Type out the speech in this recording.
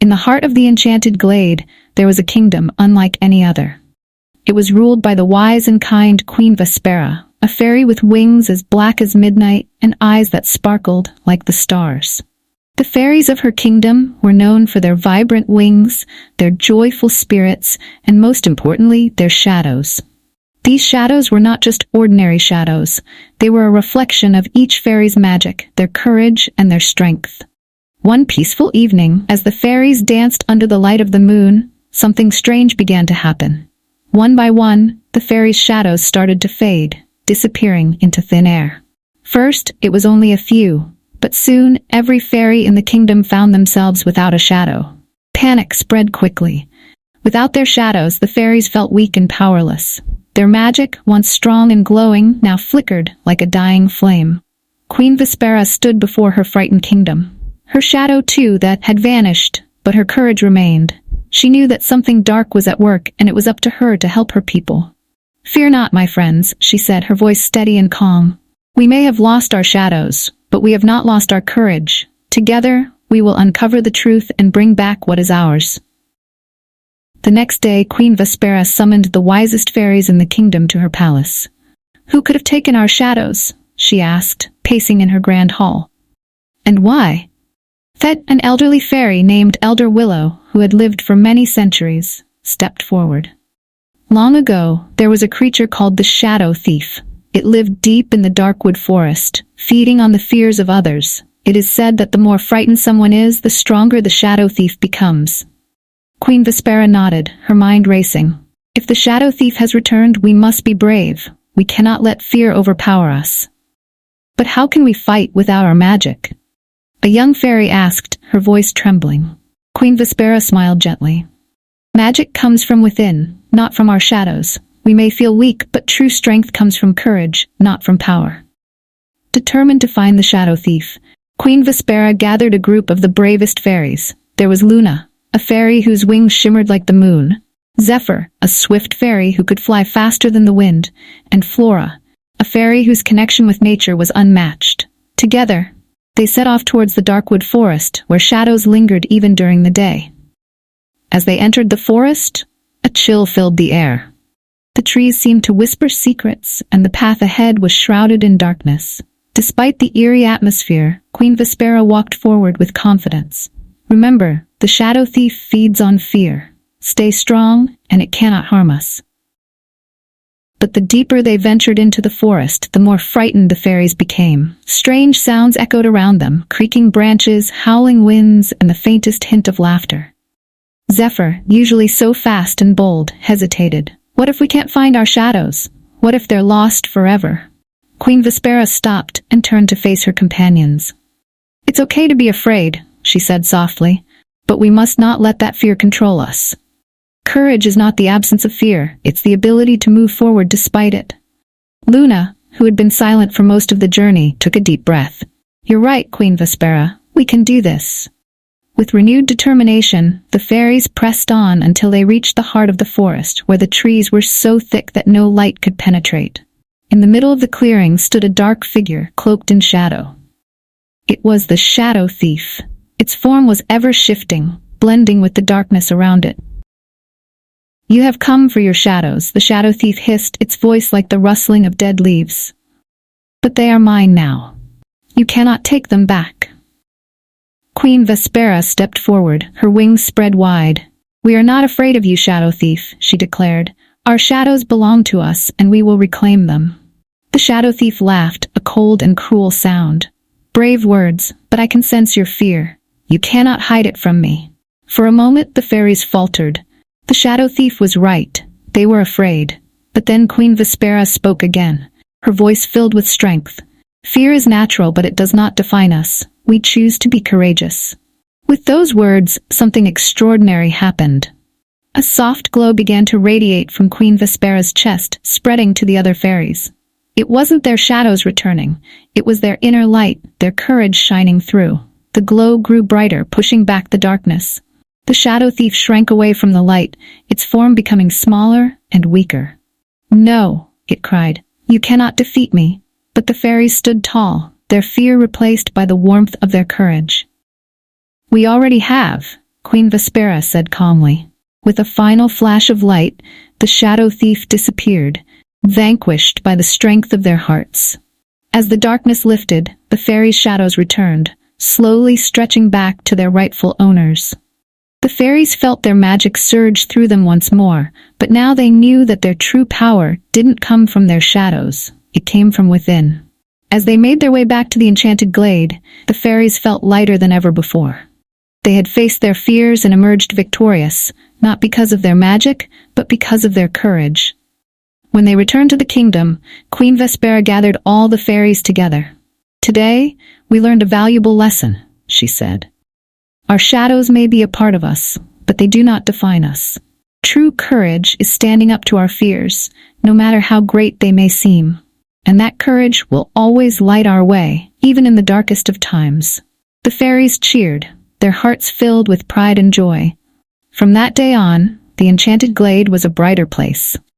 In the heart of the enchanted glade, there was a kingdom unlike any other. It was ruled by the wise and kind Queen Vespera, a fairy with wings as black as midnight and eyes that sparkled like the stars. The fairies of her kingdom were known for their vibrant wings, their joyful spirits, and most importantly, their shadows. These shadows were not just ordinary shadows. They were a reflection of each fairy's magic, their courage, and their strength. One peaceful evening, as the fairies danced under the light of the moon, something strange began to happen. One by one, the fairies' shadows started to fade, disappearing into thin air. First, it was only a few, but soon every fairy in the kingdom found themselves without a shadow. Panic spread quickly. Without their shadows, the fairies felt weak and powerless. Their magic, once strong and glowing, now flickered like a dying flame. Queen Vespera stood before her frightened kingdom. Her shadow, too, that had vanished, but her courage remained. She knew that something dark was at work, and it was up to her to help her people. "Fear not, my friends," she said, her voice steady and calm. "We may have lost our shadows, but we have not lost our courage. Together, we will uncover the truth and bring back what is ours." The next day, Queen Vespera summoned the wisest fairies in the kingdom to her palace. "Who could have taken our shadows?" she asked, pacing in her grand hall. "And why?" An elderly fairy named Elder Willow, who had lived for many centuries, stepped forward. Long ago, there was a creature called the Shadow Thief. It lived deep in the Darkwood forest, feeding on the fears of others. It is said that the more frightened someone is, the stronger the Shadow Thief becomes. Queen Vespera nodded, her mind racing. "If the Shadow Thief has returned, we must be brave. We cannot let fear overpower us." "But how can we fight without our magic?" a young fairy asked, her voice trembling. Queen Vespera smiled gently. "Magic comes from within, not from our shadows. We may feel weak, but true strength comes from courage, not from power." Determined to find the Shadow Thief, Queen Vespera gathered a group of the bravest fairies. There was Luna, a fairy whose wings shimmered like the moon; Zephyr, a swift fairy who could fly faster than the wind; and Flora, a fairy whose connection with nature was unmatched. Together, they set off towards the Darkwood forest, where shadows lingered even during the day. As they entered the forest, a chill filled the air. The trees seemed to whisper secrets, and the path ahead was shrouded in darkness. Despite the eerie atmosphere, Queen Vespera walked forward with confidence. "Remember, the Shadow Thief feeds on fear. Stay strong, and it cannot harm us." But the deeper they ventured into the forest, the more frightened the fairies became. Strange sounds echoed around them, creaking branches, howling winds, and the faintest hint of laughter. Zephyr, usually so fast and bold, hesitated. "What if we can't find our shadows? What if they're lost forever?" Queen Vespera stopped and turned to face her companions. "It's okay to be afraid," she said softly, "but we must not let that fear control us. Courage is not the absence of fear, it's the ability to move forward despite it." Luna, who had been silent for most of the journey, took a deep breath. "You're right, Queen Vespera. We can do this." With renewed determination, the fairies pressed on until they reached the heart of the forest, where the trees were so thick that no light could penetrate. In the middle of the clearing stood a dark figure, cloaked in shadow. It was the Shadow Thief. Its form was ever-shifting, blending with the darkness around it. "You have come for your shadows," the Shadow Thief hissed, its voice like the rustling of dead leaves. "But they are mine now. You cannot take them back." Queen Vespera stepped forward, her wings spread wide. "We are not afraid of you, Shadow Thief," she declared. "Our shadows belong to us, and we will reclaim them." The Shadow Thief laughed, a cold and cruel sound. "Brave words, but I can sense your fear. You cannot hide it from me." For a moment the fairies faltered. The Shadow Thief was right. They were afraid. But then Queen Vespera spoke again, her voice filled with strength. "Fear is natural, but it does not define us. We choose to be courageous." With those words, something extraordinary happened. A soft glow began to radiate from Queen Vespera's chest, spreading to the other fairies. It wasn't their shadows returning. It was their inner light, their courage shining through. The glow grew brighter, pushing back the darkness. The Shadow Thief shrank away from the light, its form becoming smaller and weaker. "No," it cried. "You cannot defeat me." But the fairies stood tall, their fear replaced by the warmth of their courage. "We already have. Queen Vespera said calmly. With a final flash of light, the shadow thief disappeared, vanquished by the strength of their hearts. As the darkness lifted, the fairies' shadows returned, slowly stretching back to their rightful owners. The fairies felt their magic surge through them once more, but now they knew that their true power didn't come from their shadows, it came from within. As they made their way back to the enchanted glade, the fairies felt lighter than ever before. They had faced their fears and emerged victorious, not because of their magic, but because of their courage. When they returned to the kingdom, Queen Vespera gathered all the fairies together. "Today, we learned a valuable lesson," she said. "Our shadows may be a part of us, but they do not define us. True courage is standing up to our fears, no matter how great they may seem. And that courage will always light our way, even in the darkest of times." The fairies cheered, their hearts filled with pride and joy. From that day on, the enchanted glade was a brighter place.